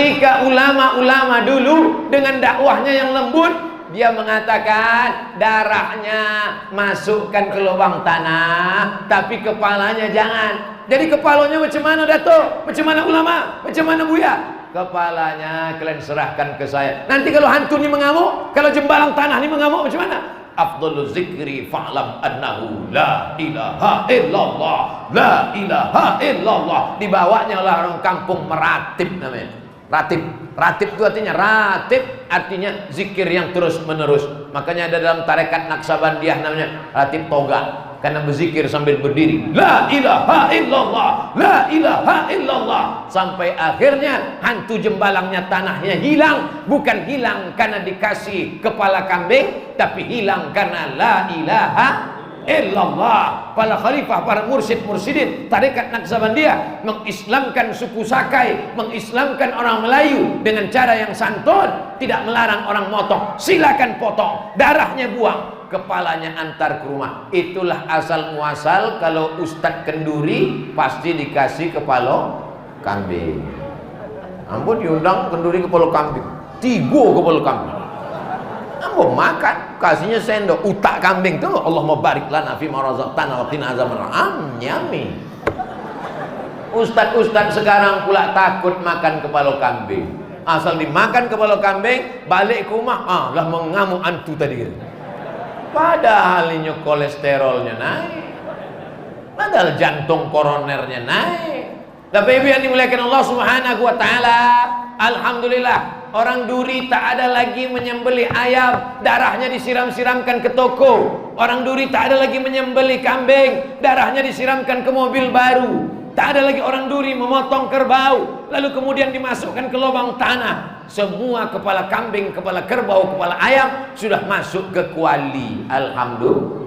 Ketika ulama-ulama dulu dengan dakwahnya yang lembut, dia mengatakan darahnya masukkan ke lubang tanah, tapi kepalanya jangan. Jadi kepalanya macam mana Dato? Macam mana ulama? Macam mana Buya? Kepalanya kalian serahkan ke saya. Nanti kalau hantu ini mengamuk, kalau jembalang tanah ini mengamuk, macam mana? Afdhalul zikri fa'lam annahu la ilaha illallah, la ilaha illallah. Dibawanya oleh orang kampung meratib namanya. Ratib itu artinya zikir yang terus menerus. Makanya ada dalam tarekat Naksabandiyah namanya ratib toga, karena berzikir sambil berdiri, la ilaha illallah, la ilaha illallah, sampai akhirnya hantu jembalangnya tanahnya hilang. Bukan hilang karena dikasih kepala kambing, tapi hilang karena la ilaha illallah. Para khalifah, para mursyid-mursyidin tarekat Naksabandiyah mengislamkan suku Sakai, mengislamkan orang Melayu dengan cara yang santun, tidak melarang orang motong. Silakan potong, darahnya buang, kepalanya antar ke rumah. Itulah asal muasal kalau Ustadz kenduri pasti dikasih kepala kambing. Ampun, diundang kenduri kepala kambing, 3 kepala kambing. Ampun, makan, kasihnya sendok, utak kambing tuh. Allahumma barik lana fi ma razaqtana wa qina azabannar. Nyami. Ustadz sekarang pula takut makan kepala kambing. Asal dimakan kepala kambing, balik ke rumah, lah mengamuk antu tadi. Padahal ini kolesterolnya naik, padahal jantung koronernya naik. Tapi ibu yang dimuliakan Allah Subhanahu wa taala, alhamdulillah orang Duri tak ada lagi menyembelih ayam, darahnya disiram-siramkan ke toko. Orang Duri tak ada lagi menyembelih kambing, darahnya disiramkan ke mobil baru. Tak ada lagi orang Duri memotong kerbau lalu kemudian dimasukkan ke lubang tanah. Semua kepala kambing, kepala kerbau, kepala ayam sudah masuk ke kuali. Alhamdulillah.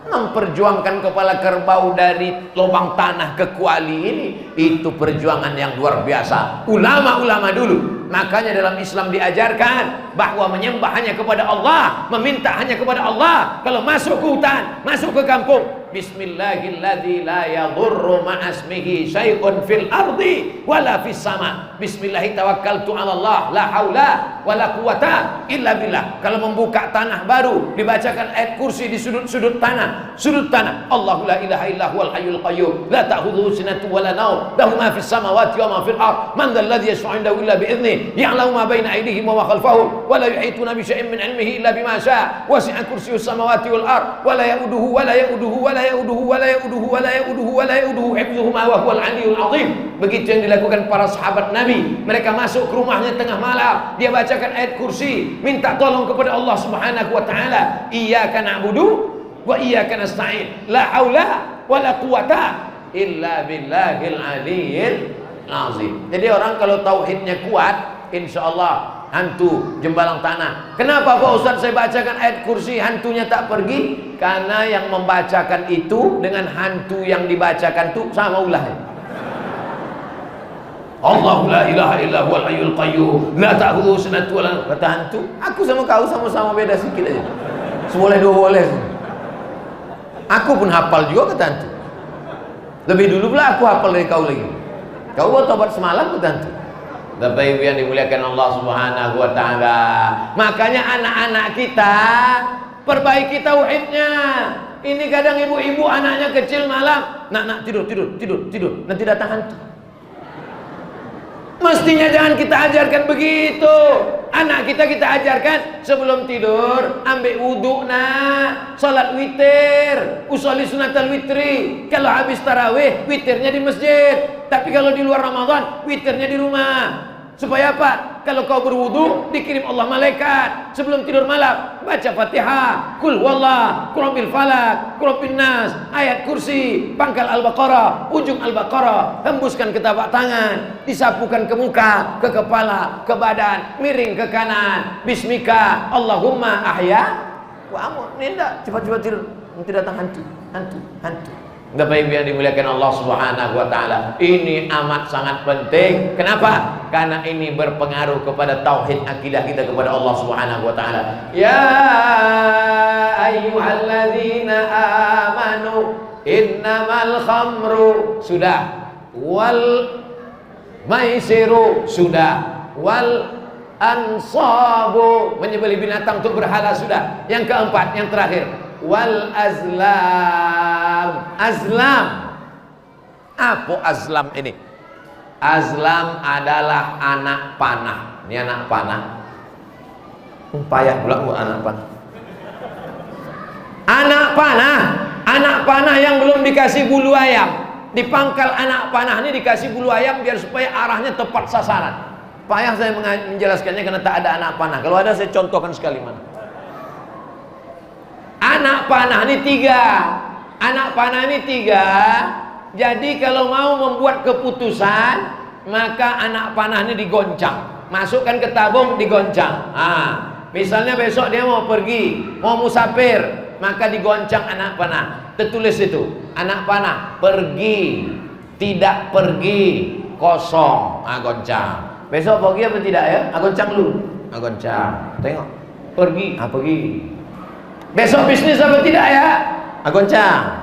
Memperjuangkan kepala kerbau dari lubang tanah ke kuali ini, itu perjuangan yang luar biasa ulama-ulama dulu. Makanya dalam Islam diajarkan bahwa menyembah hanya kepada Allah, meminta hanya kepada Allah. Kalau masuk ke hutan, masuk ke kampung, bismillahilladzi la yadurru ma'asmihi syai'un fil ardi wala fis sama. Bismillahi tawakkaltu 'ala Allah, la haula wala quwata illa billah. Kalau membuka tanah baru, dibacakan ayat kursi di sudut-sudut tanah. Sudut tanah, Allahu la ilaha illa huwal hayyul qayyum, la ta'khudhuhu sinatun wala nawm, lahu ma fis samawati wa ma fil ard, man dzal ladzi yashfa'u 'indahu illa bi idzni, ya'lamu ma baina aydihim wa ma khalfahum, wa la yuhituna bi syai'in min 'ilmihi illa bima syaa, wasi'a kursiyyus samawati wal ard, wa la ya'uduhu wa la ya'uduhu wa la ya'uduhu wa la ya'uduhu wa la ya'uduhu wa la ya'uduhu hifdzuhuma wa huwal 'aliyyul 'azim. Begitu yang dilakukan para sahabat Nabi. Mereka masuk ke rumahnya tengah malam, dia bacakan ayat kursi, minta tolong kepada Allah Subhanahu wa taala. Iyyaka na'budu wa iyyaka nasta'in, la haula wa la quwata illa billahil 'aliyyil 'azim. Jadi orang kalau tauhidnya kuat, insyaallah hantu jembalang tanah. Kenapa Pak Ustaz saya bacakan ayat kursi hantunya tak pergi? Karena yang membacakan itu dengan hantu yang dibacakan itu sama ulahnya. Allahu la ilaha illa huwal hayyul qayyum, la ta'khudhuhu sinatun wa la nawm. Kata hantu, aku sama kau sama-sama beda sikit aja. Seboleh dua boleh. Aku pun hafal juga kata hantu. Lebih dulu pula aku hafal dari kau lagi. Kau buat tobat semalam kata hantu. Bapak Ibu yang dimuliakan Allah Subhanahu wa taala. Makanya anak-anak kita perbaiki tauhidnya. Ini kadang ibu-ibu anaknya kecil malam, nak tidur, nanti datang hantu. Mestinya jangan kita ajarkan begitu. Anak kita ajarkan sebelum tidur ambil wudhu, salat witir, usolli sunatal witri. Kalau habis tarawih witirnya di masjid, tapi kalau di luar Ramadan witirnya di rumah. Supaya apa? Kalau kau berwudu dikirim Allah malaikat sebelum tidur malam, baca Fatihah, Qul huwallah, Qul rabbil falaq, Qul rabbin nas, ayat kursi, pangkal Al-Baqarah, ujung Al-Baqarah, hembuskan ke tapak tangan, disapukan ke muka, ke kepala, ke badan, miring ke kanan. Bismika Allahumma ahya wa amut. Nindak, cepat-cepat tidur, nanti datang hantu. Bapak Ibu yang dimuliakan Allah Subhanahu wa taala, ini amat sangat penting. Kenapa? Karena ini berpengaruh kepada tauhid akidah kita kepada Allah Subhanahu wa taala. Ya ayyuhalladzina amanu innamal khamru, sudah, maisiru sudah, wal ansabu menyembelih binatang untuk berhala sudah. Yang keempat, yang terakhir, wal azlam. Azlam, apa azlam ini? Azlam adalah anak panah. Ini anak panah. Payah pula buat anak panah. Anak panah, anak panah yang belum dikasih bulu ayam. Dipangkal anak panah ini dikasih bulu ayam biar supaya arahnya tepat sasaran. Payah saya menjelaskannya karena tak ada anak panah. Kalau ada saya contohkan sekali mana. Anak panah ini tiga. Anak panah ini tiga. Jadi kalau mau membuat keputusan, maka anak panah ini digoncang. Masukkan ke tabung, digoncang. Misalnya besok dia mau pergi, mau musafir, maka digoncang anak panah. Tertulis itu, anak panah pergi, tidak pergi, kosong. Goncang. Besok pergi apa tidak ya? Goncang dulu. Goncang. Tengok. Pergi. Pergi. Besok bisnis apa tidak ya? Goncang.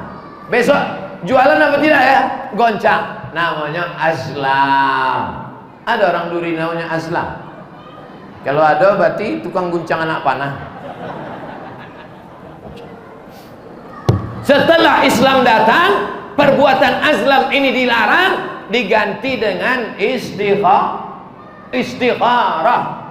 Besok jualan apa tidak ya? Goncang. Namanya azlam. Ada orang Duri namanya azlam. Kalau ada berarti tukang guncang anak panah. Setelah Islam datang, perbuatan azlam ini dilarang, diganti dengan istikharah.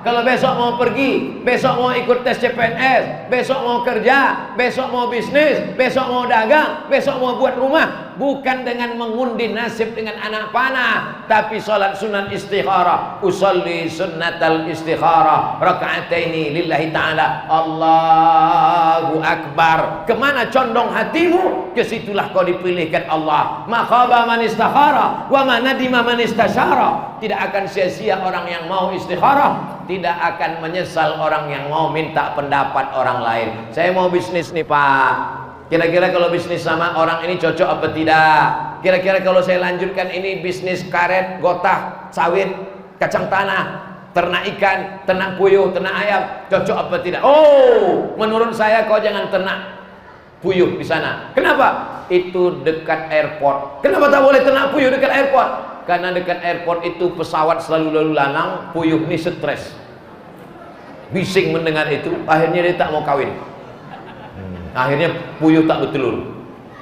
Kalau besok mau pergi, besok mau ikut tes CPNS, besok mau kerja, besok mau bisnis, besok mau dagang, besok mau buat rumah, bukan dengan mengundi nasib dengan anak panah, tapi sholat sunat istikharah. Usolli sunnatal istikharah raka'ataini lillahi ta'ala. Allahu Akbar. Kemana condong hatimu, kesitulah kau dipilihkan Allah. Makhaba man istakhara wa man nadima man istasyara. Tidak akan sia-sia orang yang mau istikharah, tidak akan menyesal orang yang mau minta pendapat orang lain. Saya mau bisnis nih Pak, kira-kira kalau bisnis sama orang ini cocok apa tidak? Kira-kira kalau saya lanjutkan ini bisnis karet, gotah, sawit, kacang tanah, ternak ikan, ternak puyuh, ternak ayam, cocok apa tidak? Oh, menurut saya kau jangan ternak puyuh di sana. Kenapa? Itu dekat airport. Kenapa tak boleh ternak puyuh dekat airport? Karena dekat airport itu pesawat selalu lalu lalang, puyuh ini stres, bising mendengar itu, akhirnya dia tak mau kawin. Akhirnya puyuh tak bertelur.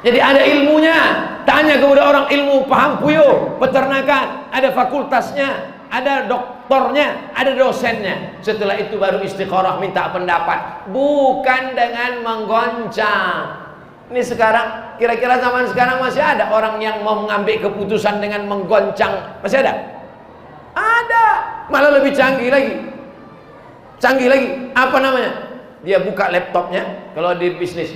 Jadi ada ilmunya. Tanya kepada orang ilmu paham puyuh, peternakan, ada fakultasnya, ada doktornya, ada dosennya. Setelah itu baru istikharah, minta pendapat, bukan dengan menggoncang. Ini sekarang, kira-kira zaman sekarang masih ada orang yang mau mengambil keputusan dengan menggoncang? Masih ada? Ada. Malah lebih canggih lagi. Canggih lagi. Apa namanya? Dia buka laptopnya kalau di bisnis.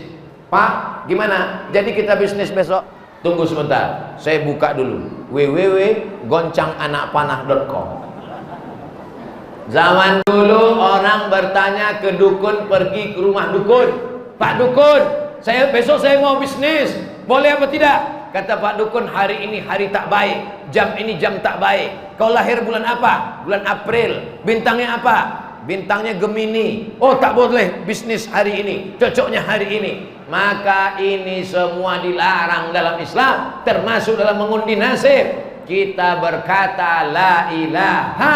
Pak, gimana? Jadi kita bisnis besok? Tunggu sebentar, saya buka dulu www.goncanganakpanah.com. Zaman dulu orang bertanya ke dukun, pergi ke rumah dukun. Pak dukun, besok saya mau bisnis, boleh apa tidak? Kata Pak dukun, hari ini hari tak baik, jam ini jam tak baik. Kau lahir bulan apa? Bulan April. Bintangnya apa? Bintangnya Gemini. Oh, tak boleh bisnis hari ini, cocoknya hari ini. Maka ini semua dilarang dalam Islam, termasuk dalam mengundi nasib. Kita berkata la ilaha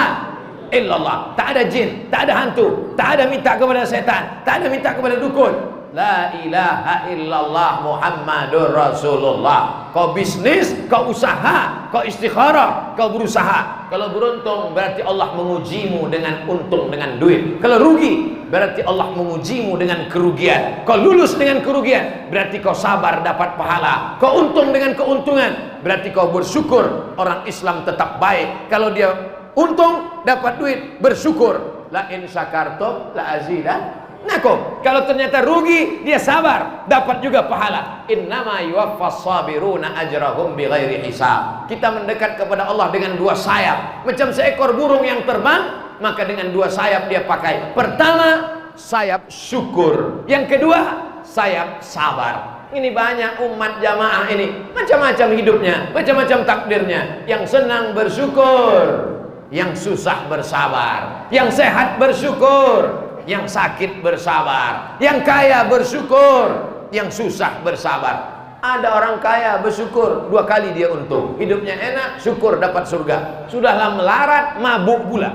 illallah. Tak ada jin, tak ada hantu, tak ada minta kepada setan, tak ada minta kepada dukun. La ilaha illallah Muhammadur Rasulullah. Kau bisnis, kau usaha, kau istikharah, kau berusaha. Kalau beruntung berarti Allah mengujimu dengan untung, dengan duit. Kalau rugi berarti Allah mengujimu dengan kerugian. Kau lulus dengan kerugian berarti kau sabar dapat pahala. Kau untung dengan keuntungan berarti kau bersyukur. Orang Islam tetap baik. Kalau dia untung dapat duit, bersyukur. La in syakartum la azidannakum. Kalau ternyata rugi, dia sabar, dapat juga pahala. Innama yuwaffas sabiruna ajrahum bighairi hisab. Kita mendekat kepada Allah dengan dua sayap, macam seekor burung yang terbang, maka dengan dua sayap dia pakai. Pertama, sayap syukur. Yang kedua, sayap sabar. Ini banyak umat jamaah ini, macam-macam hidupnya, macam-macam takdirnya. Yang senang bersyukur, yang susah bersabar, yang sehat bersyukur, yang sakit bersabar, yang kaya bersyukur, yang susah bersabar. Ada orang kaya bersyukur 2 kali dia untung. Hidupnya enak, syukur dapat surga. Sudahlah melarat, mabuk pula.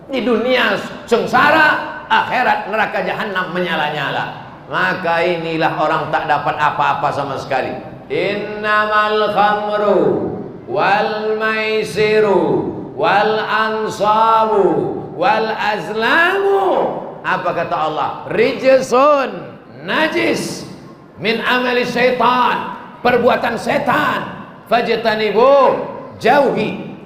Di dunia sengsara, akhirat neraka jahanam menyala-nyala. Maka inilah orang tak dapat apa-apa sama sekali. Innamal khamru wal maisiru wal ansabu wal azlamu. Apa kata Allah? Rijsun, najis, min amali syaitan, perbuatan setan. Fajtanibu, jauhi.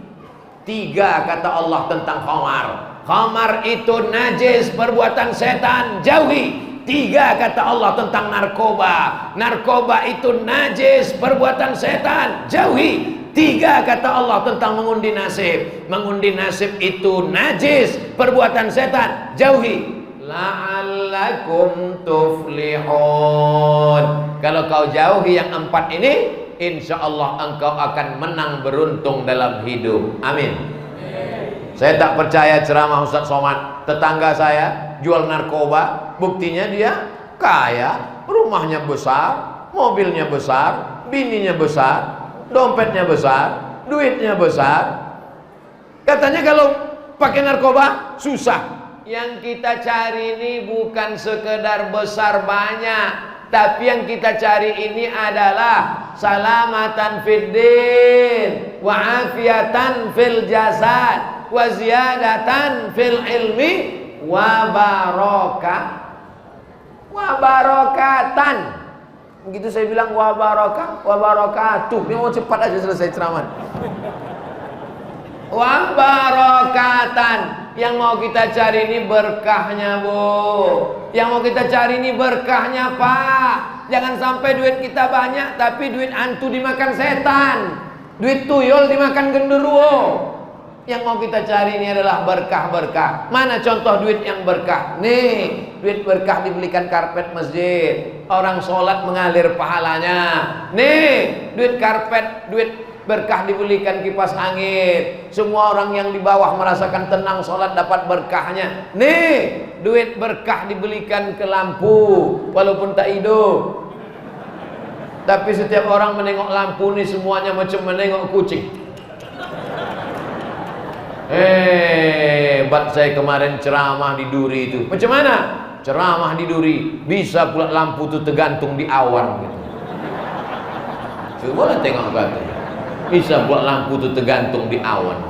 3 kata Allah tentang khamar. Khamar itu najis, perbuatan setan, jauhi. 3 kata Allah tentang narkoba. Narkoba itu najis, perbuatan setan, jauhi. 3 kata Allah tentang mengundi nasib. Mengundi nasib itu najis, perbuatan setan, jauhi. La'allakum tuflihun. Kalau kau jauhi yang 4 ini, insya Allah engkau akan menang beruntung dalam hidup. Amin. Saya tak percaya ceramah Ustaz Somad. Tetangga saya jual narkoba, buktinya dia kaya, rumahnya besar, mobilnya besar, bininya besar, dompetnya besar, duitnya besar. Katanya kalau pakai narkoba susah. Yang kita cari ini bukan sekedar besar banyak, tapi yang kita cari ini adalah salamatan fid din wa afiatan fil jasad wa ziyadatan fil ilmi wa barakatan. Begitu saya bilang wa barakatuh, dia mau cepat aja selesai ceramah. Wa barakatan. Yang mau kita cari ini berkahnya, Bu. Yang mau kita cari ini berkahnya, Pak. Jangan sampai duit kita banyak tapi duit hantu dimakan setan, duit tuyul dimakan genderuwo. Yang mau kita cari ini adalah berkah-berkah. Mana contoh duit yang berkah? Nih, duit berkah dibelikan karpet masjid, orang sholat mengalir pahalanya. Nih, duit karpet, duit berkah dibelikan kipas angin, semua orang yang di bawah merasakan tenang sholat dapat berkahnya. Nih, duit berkah dibelikan ke lampu walaupun tak hidup, tapi setiap orang menengok lampu nih semuanya macam menengok kucing. Hebat saya kemarin ceramah di Duri itu. Macam mana? Ceramah di Duri bisa pula lampu itu tergantung di awan gitu. Coba lah tengok katanya. Bisa buat lampu itu tergantung di awan.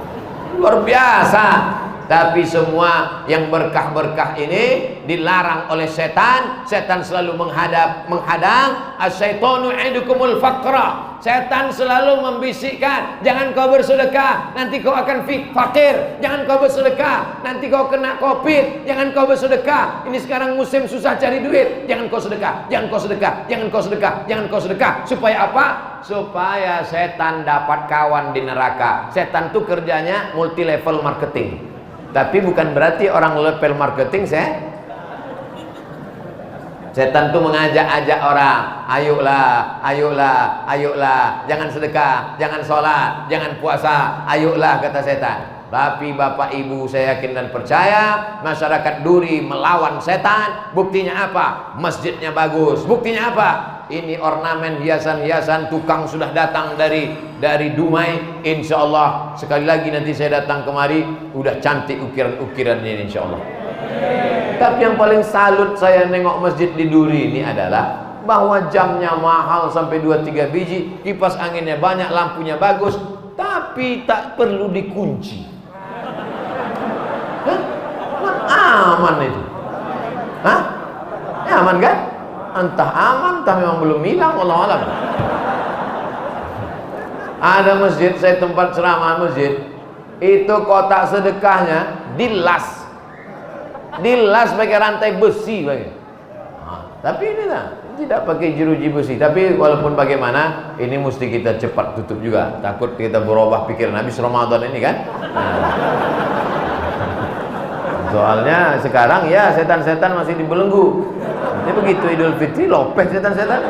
Luar biasa. Tapi semua yang berkah-berkah ini dilarang oleh setan. Setan selalu menghadang. Asyaitonu idukumul faqra. Setan selalu membisikkan, jangan kau bersedekah, nanti kau akan fakir. Jangan kau bersedekah, nanti kau kena Covid. Jangan kau bersedekah, ini sekarang musim susah cari duit. Jangan kau sedekah, jangan kau sedekah, jangan kau sedekah, jangan kau sedekah. Supaya apa? Supaya setan dapat kawan di neraka. Setan tuh kerjanya multi level marketing. Tapi bukan berarti orang level marketing setan tuh mengajak-ajak orang, ayolah, ayolah, ayolah, jangan sedekah, jangan sholat, jangan puasa, ayolah kata setan. Tapi Bapak Ibu saya yakin dan percaya masyarakat Duri melawan setan. Buktinya apa? Masjidnya bagus. Buktinya apa? Ini ornamen hiasan-hiasan, tukang sudah datang dari Dumai. Insya Allah sekali lagi nanti saya datang kemari, udah cantik ukiran-ukirannya ini insya Allah. Tapi yang paling salut saya nengok masjid di Duri ini adalah bahwa jamnya mahal sampai 2-3 biji, kipas anginnya banyak, lampunya bagus, tapi tak perlu dikunci. Hah? Aman itu. Hah? Ya, aman kan? Entah aman, entah memang belum hilang, wallahu alam. Ada masjid, saya tempat ceramah masjid, itu kotak sedekahnya dilas pakai rantai besi pakai. Tapi ini tidak pakai jeruji besi. Tapi walaupun bagaimana, ini mesti kita cepat tutup juga. Takut kita berubah pikiran habis Ramadan ini kan. Soalnya sekarang ya setan-setan masih dibelenggu. Ini begitu Idul Fitri lopet setan-setan.